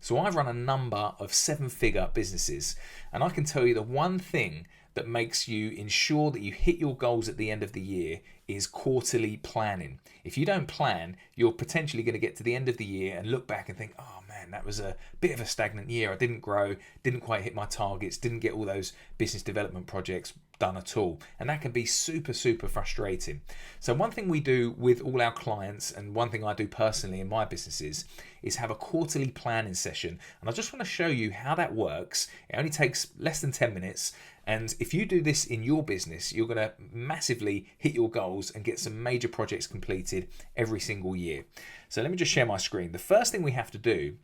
So I run a number of 7-figure businesses, and I can tell you the one thing that makes you ensure that you hit your goals at the end of the year is quarterly planning. If you don't plan, you're potentially going to get to the end of the year and look back and think, oh man, that was a bit of a stagnant year. I didn't grow, didn't quite hit my targets, didn't get all those business development projects done at all. And that can be super, super frustrating. So one thing we do with all our clients, and one thing I do personally in my businesses, is have a quarterly planning session. And I just want to show you how that works. It only takes less than 10 minutes. And if you do this in your business, you're going to massively hit your goals and get some major projects completed every single year. So let me just share my screen. The first thing we have to do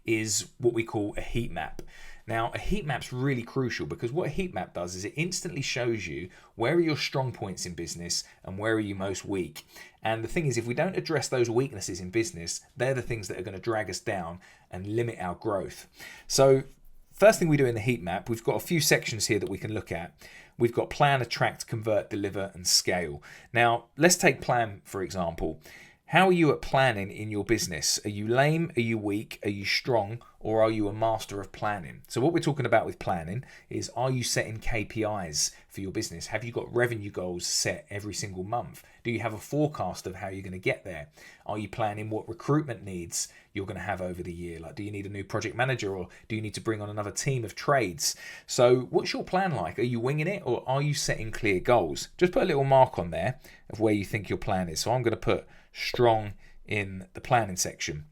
is what we call a heat map. Now, a heat map's really crucial because what a heat map does is it instantly shows you where are your strong points in business and where are you most weak. And the thing is, if we don't address those weaknesses in business, they're the things that are going to drag us down and limit our growth. So first thing we do in the heat map, we've got a few sections here that we can look at. We've got plan, attract, convert, deliver, and scale. Now, let's take plan, for example. How are you at planning in your business? Are you lame? Are you weak? Are you strong? Or are you a master of planning? So what we're talking about with planning is, are you setting KPIs for your business? Have you got revenue goals set every single month? Do you have a forecast of how you're going to get there? Are you planning what recruitment needs you're going to have over the year? Like, do you need a new project manager, or do you need to bring on another team of trades? So what's your plan like? Are you winging it, or are you setting clear goals? Just put a little mark on there of where you think your plan is. So I'm going to put strong in the planning section.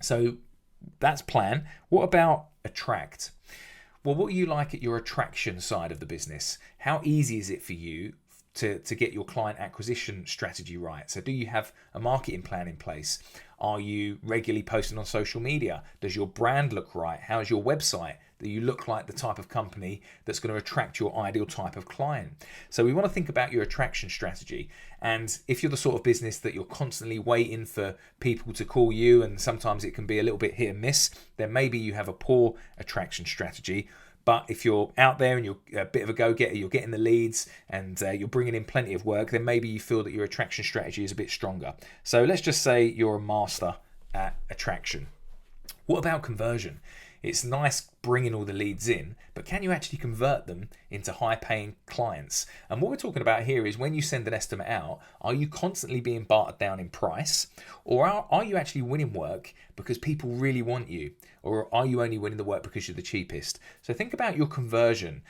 So that's plan. What about attract? Well, what are you like at your attraction side of the business? How easy is it for you to get your client acquisition strategy right? So do you have a marketing plan in place? Are you regularly posting on social media? Does your brand look right? How's your website? Do you look like the type of company that's going to attract your ideal type of client? So we want to think about your attraction strategy. And if you're the sort of business that you're constantly waiting for people to call you, and sometimes it can be a little bit hit and miss, then maybe you have a poor attraction strategy. But if you're out there and you're a bit of a go-getter, you're getting the leads and you're bringing in plenty of work, then maybe you feel that your attraction strategy is a bit stronger. So let's just say you're a master at attraction. What about conversion? It's nice bringing all the leads in, but can you actually convert them into high-paying clients? And what we're talking about here is, when you send an estimate out, are you constantly being bartered down in price, or are you actually winning work because people really want you, or are you only winning the work because you're the cheapest? So think about your conversion.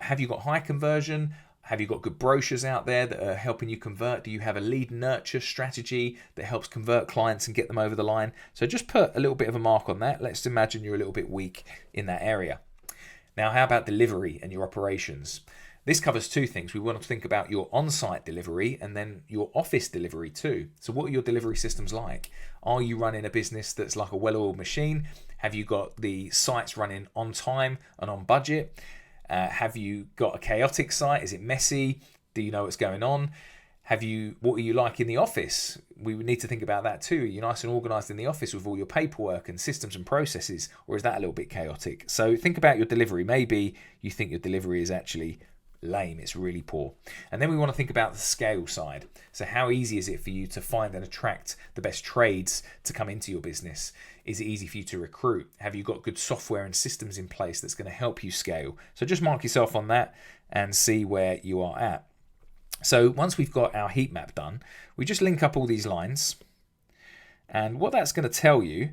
Have you got high conversion? Have you got good brochures out there that are helping you convert? Do you have a lead nurture strategy that helps convert clients and get them over the line? So just put a little bit of a mark on that. Let's imagine you're a little bit weak in that area. Now, how about delivery and your operations? This covers two things. We want to think about your on-site delivery and then your office delivery too. So what are your delivery systems like? Are you running a business that's like a well-oiled machine? Have you got the sites running on time and on budget? Have you got a chaotic site? Is it messy? Do you know what's going on? What are you like in the office? We would need to think about that too. Are you nice and organized in the office with all your paperwork and systems and processes, or is that a little bit chaotic? So think about your delivery. Maybe you think your delivery is actually lame, it's really poor. And then we want to think about the scale side. So how easy is it for you to find and attract the best trades to come into your business? Is it easy for you to recruit? Have you got good software and systems in place that's going to help you scale? So just mark yourself on that and see where you are at. So once we've got our heat map done, we just link up all these lines. And what that's going to tell you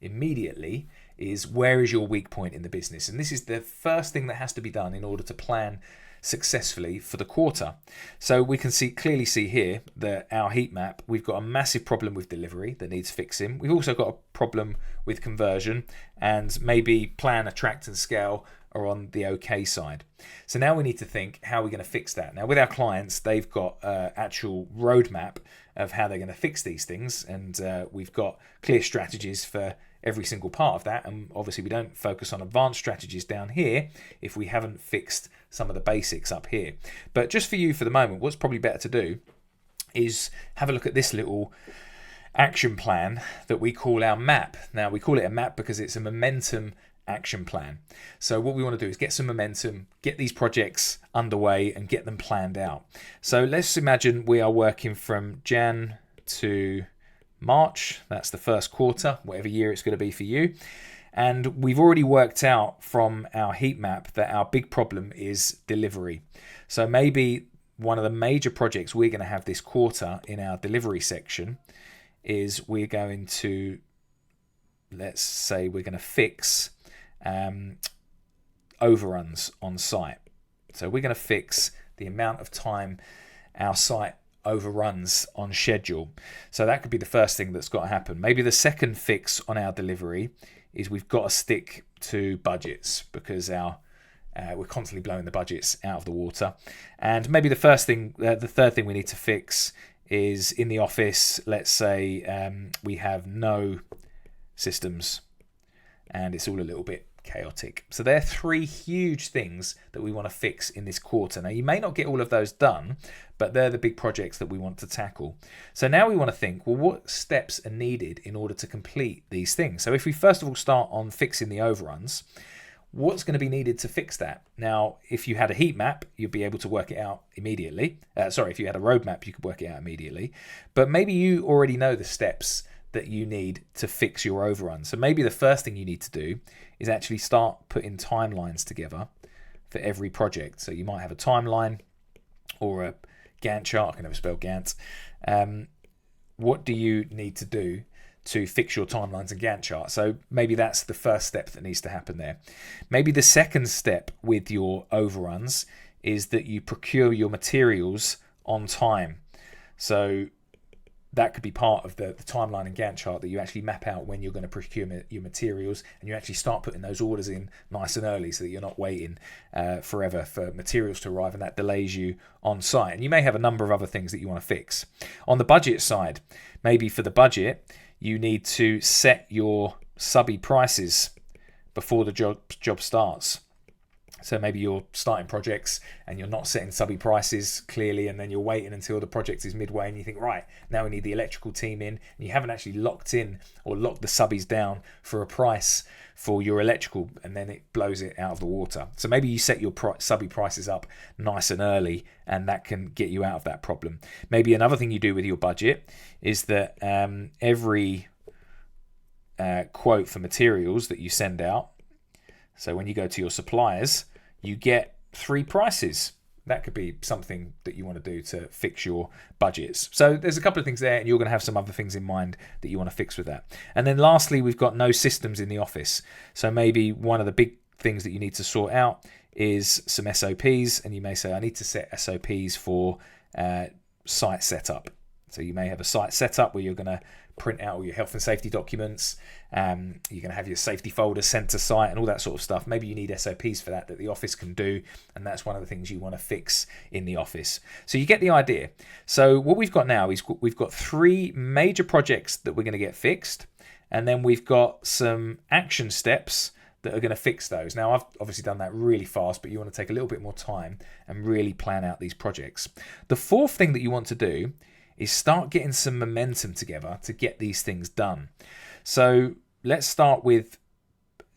immediately is, where is your weak point in the business? And this is the first thing that has to be done in order to plan successfully for the quarter. So we can clearly see here that our heat map, we've got a massive problem with delivery that needs fixing. We've also got a problem with conversion, and maybe plan, attract and scale are on the okay side. So now we need to think, how are we going to fix that? Now with our clients, they've got an actual roadmap of how they're going to fix these things, and we've got clear strategies for every single part of that. And obviously we don't focus on advanced strategies down here if we haven't fixed some of the basics up here. But just for you for the moment, what's probably better to do is have a look at this little action plan that we call our map. Now we call it a map because it's a momentum action plan. So what we want to do is get some momentum, get these projects underway and get them planned out. So let's imagine we are working from Jan to March. That's the first quarter, whatever year it's going to be for you. And we've already worked out from our heat map that our big problem is delivery. So maybe one of the major projects we're going to have this quarter in our delivery section is we're going to, let's say we're going to fix overruns on site. So we're going to fix the amount of time our site overruns on schedule. So that could be the first thing that's got to happen. Maybe the second fix on our delivery is we've got to stick to budgets, because we're constantly blowing the budgets out of the water. And maybe the third thing we need to fix is in the office. Let's say we have no systems and it's all a little bit chaotic. So there are three huge things that we want to fix in this quarter. Now, you may not get all of those done, but they're the big projects that we want to tackle. So now we want to think, well, what steps are needed in order to complete these things? So if we first of all start on fixing the overruns, what's going to be needed to fix that? Now, if you had a heat map, you'd be able to work it out immediately. If you had a roadmap, you could work it out immediately. But maybe you already know the steps that you need to fix your overrun. So maybe the first thing you need to do is actually start putting timelines together for every project. So you might have a timeline or a Gantt chart. I can never spell Gantt. What do you need to do to fix your timelines and Gantt chart? So maybe that's the first step that needs to happen there. Maybe the second step with your overruns is that you procure your materials on time. So that could be part of the timeline and Gantt chart, that you actually map out when you're going to procure your materials, and you actually start putting those orders in nice and early so that you're not waiting forever for materials to arrive, and that delays you on site. And you may have a number of other things that you want to fix. On the budget side, maybe for the budget, you need to set your subby prices before the job starts. So maybe you're starting projects and you're not setting subby prices clearly, and then you're waiting until the project is midway and you think, right, now we need the electrical team in, and you haven't actually locked in or locked the subbies down for a price for your electrical, and then it blows it out of the water. So maybe you set your subby prices up nice and early, and that can get you out of that problem. Maybe another thing you do with your budget is that every quote for materials that you send out, so when you go to your suppliers, you get 3 prices. That could be something that you want to do to fix your budgets. So there's a couple of things there, and you're going to have some other things in mind that you want to fix with that. And then lastly, we've got no systems in the office. So maybe one of the big things that you need to sort out is some SOPs, and you may say, I need to set SOPs for site setup. So you may have a site setup where you're going to print out all your health and safety documents. You're going to have your safety folder sent to site and all that sort of stuff. Maybe you need SOPs for that the office can do, and that's one of the things you want to fix in the office. So you get the idea. So what we've got now is we've got 3 major projects that we're going to get fixed, and then we've got some action steps that are going to fix those. Now, I've obviously done that really fast, but you want to take a little bit more time and really plan out these projects. The fourth thing that you want to do is start getting some momentum together to get these things done. So let's start with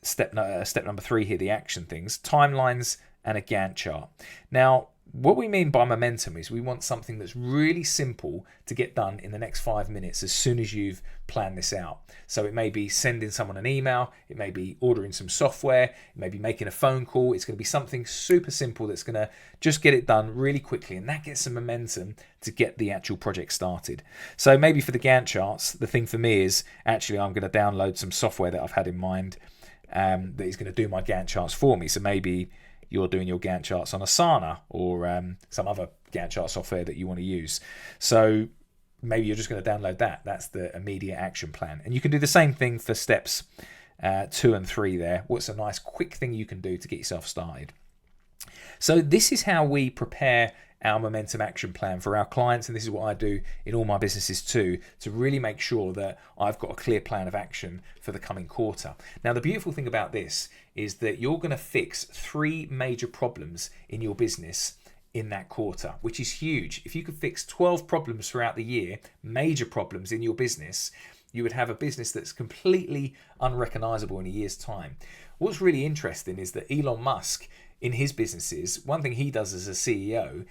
step number 3 here, the action things, timelines and a Gantt chart. Now, what we mean by momentum is we want something that's really simple to get done in the next 5 minutes as soon as you've planned this out. So it may be sending someone an email, it may be ordering some software, it may be making a phone call. It's going to be something super simple that's going to just get it done really quickly, and that gets some momentum to get the actual project started. So maybe for the Gantt charts, the thing for me is actually I'm going to download some software that I've had in mind that is going to do my Gantt charts for me. So maybe you're doing your Gantt charts on Asana or some other Gantt chart software that you want to use. So maybe you're just going to download that. That's the immediate action plan. And you can do the same thing for steps 2 and 3 there. What's a nice quick thing you can do to get yourself started? So this is how we prepare our momentum action plan for our clients, and this is what I do in all my businesses too, to really make sure that I've got a clear plan of action for the coming quarter. Now, the beautiful thing about this is that you're going to fix 3 major problems in your business in that quarter, which is huge. If you could fix 12 problems throughout the year, major problems in your business, you would have a business that's completely unrecognizable in a year's time. What's really interesting is that Elon Musk, in his businesses, one thing he does as a CEO,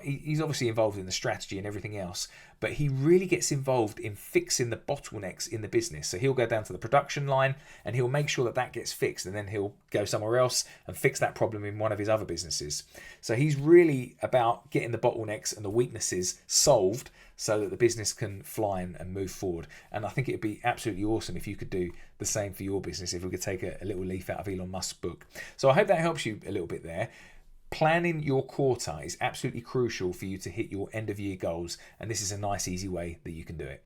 he's obviously involved in the strategy and everything else, but but he really gets involved in fixing the bottlenecks in the business. So he'll go down to the production line and he'll make sure that that gets fixed, and then he'll go somewhere else and fix that problem in one of his other businesses. So he's really about getting the bottlenecks and the weaknesses solved so that the business can fly and move forward. And I think it would be absolutely awesome if you could do the same for your business, if we could take a little leaf out of Elon Musk's book. So I hope that helps you a little bit there. Planning your quarter is absolutely crucial for you to hit your end of year goals, and this is a nice easy way that you can do it.